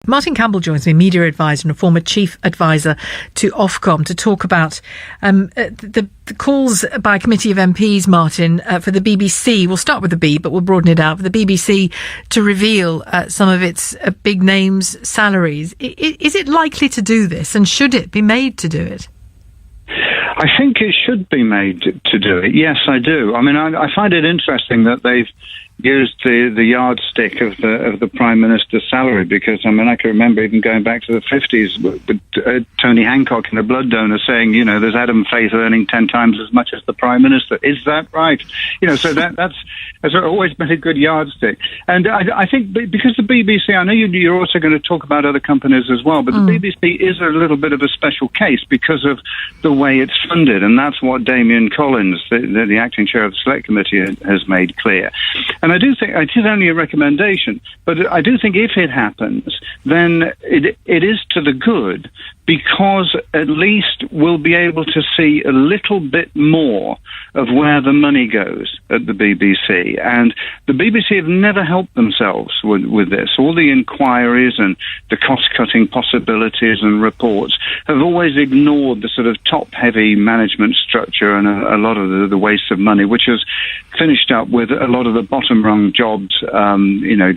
Martin Campbell joins me, media advisor and a former chief advisor to Ofcom, to talk about the calls by a committee of MPs, Martin, for the BBC. We'll start with the B, but we'll broaden it out. For the BBC to reveal some of its big names' salaries. Is it likely to do this, and should it be made to do it? I think it should be made to do it. Yes, I do. I mean, I find it interesting that they've used the yardstick of the Prime Minister's salary, because, I mean, I can remember even going back to the 50s with Tony Hancock and the blood donor saying, you know, there's Adam Faith earning 10 times as much as the Prime Minister. Is that right? You know, so that's always been a good yardstick. And I think because the BBC, I know you're also going to talk about other companies as well, but the BBC is a little bit of a special case because of the way it's funded, and that's what Damien Collins, the acting chair of the Select Committee, has made clear. And I do think it is only a recommendation, but I do think if it happens, then it is to the good, because at least we'll be able to see a little bit more of where the money goes at the BBC. And the BBC have never helped themselves with this. All the inquiries and the cost-cutting possibilities and reports have always ignored the sort of top-heavy management structure and a lot of the waste of money, which has finished up with a lot of the bottom-rung jobs,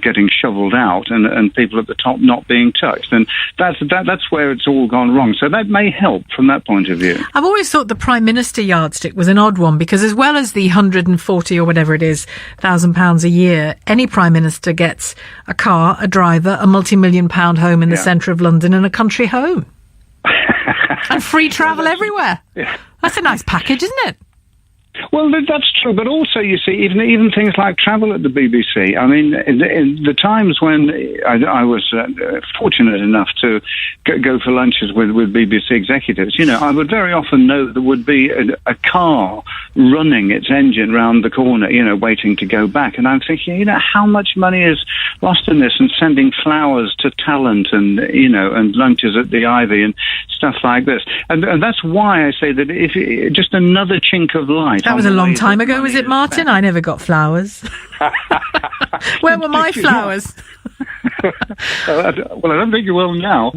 getting shoveled out and people at the top not being touched. And that's where it's all gone wrong. So that may help from that point of view. I've always thought the Prime Minister yardstick was an odd one, because as well as the 140 or whatever it is, £1,000 a year, any Prime Minister gets a car, a driver, a multi-million-pound home in the centre of London, and a country home. And free travel everywhere. Yeah. That's a nice package, isn't it? Well, that's true, but also, you see, even things like travel at the BBC. I mean, in the times when I was fortunate enough to go for lunches with BBC executives, you know, I would very often know there would be a car running its engine round the corner, you know, waiting to go back. And I'm thinking, you know, how much money is lost in this, and sending flowers to talent and, you know, and lunches at the Ivy and stuff like this. And that's why I say that if just another chink of light. That was a long time ago, was it, Martin? I never got flowers. Where were my flowers? Well, I don't think you will now.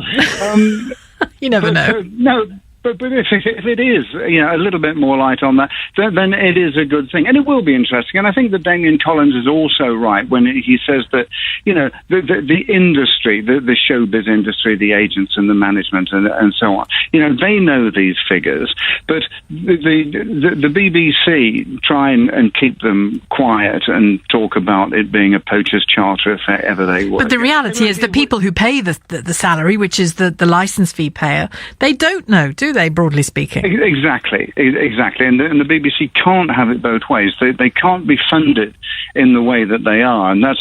You never know. No. But if it is, you know, a little bit more light on that, then it is a good thing. And it will be interesting. And I think that Damien Collins is also right when he says that, you know, the industry, the showbiz industry, the agents and the management and so on, you know, they know these figures. But the BBC try and keep them quiet and talk about it being a poacher's charter if ever they were. But the reality is the people who pay the salary, which is the licence fee payer, they don't know, do they, broadly speaking? Exactly. And the BBC can't have it both ways. They can't be funded in the way that they are, and that's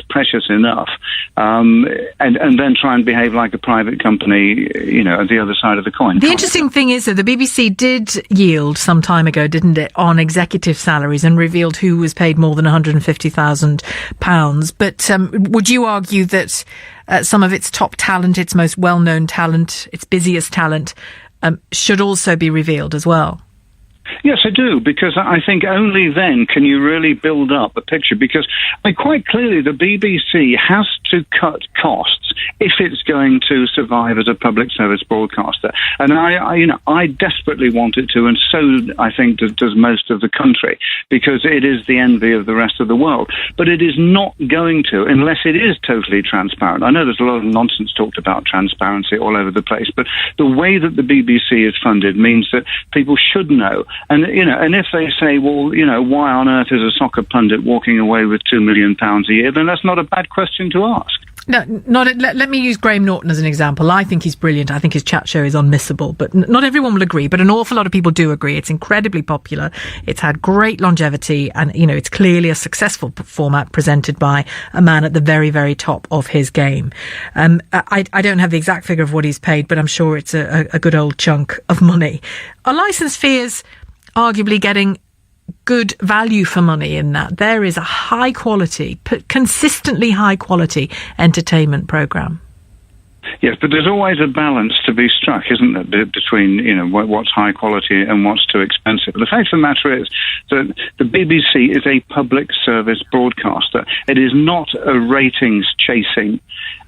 precious enough. And then try and behave like a private company, you know, at the other side of the coin. The interesting thing is that the BBC did yield some time ago, didn't it, on executive salaries, and revealed who was paid more than £150,000. But would you argue that some of its top talent, its most well-known talent, its busiest talent, should also be revealed as well? Yes, I do, because I think only then can you really build up a picture, because quite clearly the BBC has to cut costs if it's going to survive as a public service broadcaster. And I desperately want it to, and so I think does most of the country, because it is the envy of the rest of the world. But it is not going to unless it is totally transparent. I know there's a lot of nonsense talked about transparency all over the place, but the way that the BBC is funded means that people should know. And, you know, and if they say, well, you know, why on earth is a soccer pundit walking away with £2 million a year, then that's not a bad question to ask. No, let me use Graham Norton as an example. I think he's brilliant. I think his chat show is unmissable, but not everyone will agree, but an awful lot of people do agree. It's incredibly popular. It's had great longevity, and, you know, it's clearly a successful format presented by a man at the very, very top of his game. I don't have the exact figure of what he's paid, but I'm sure it's a good old chunk of money. Are licence fees arguably getting good value for money in that there is a high quality, consistently high quality entertainment programme? Yes, but there's always a balance to be struck, isn't there, between, you know, what's high quality and what's too expensive. The fact of the matter is that the BBC is a public service broadcaster. It is not a ratings chasing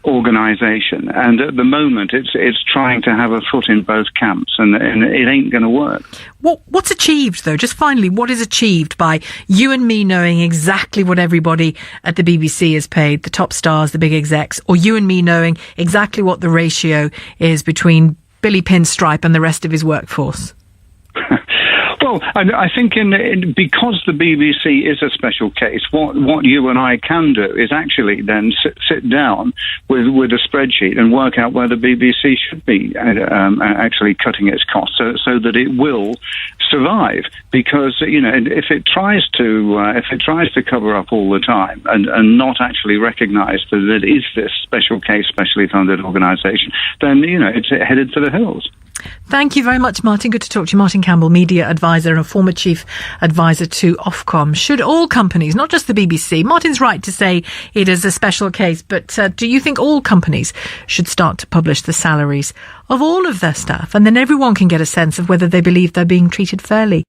organisation, and at the moment it's trying to have a foot in both camps, and it ain't going to work. What's achieved, though? Just finally, what is achieved by you and me knowing exactly what everybody at the BBC is paid, the top stars, the big execs, or you and me knowing exactly what the ratio is between Billy Pinstripe and the rest of his workforce? Well, I think because the BBC is a special case, what you and I can do is actually then sit down with a spreadsheet and work out where the BBC should be actually cutting its costs so that it will survive. Because if it tries to cover up all the time and not actually recognise that it is this special case, specially funded organisation, then it's headed for the hills. Thank you very much, Martin. Good to talk to you. Martin Campbell, media advisor and a former chief advisor to Ofcom. Should all companies, not just the BBC, Martin's right to say it is a special case, but do you think all companies should start to publish the salaries of all of their staff, and then everyone can get a sense of whether they believe they're being treated fairly?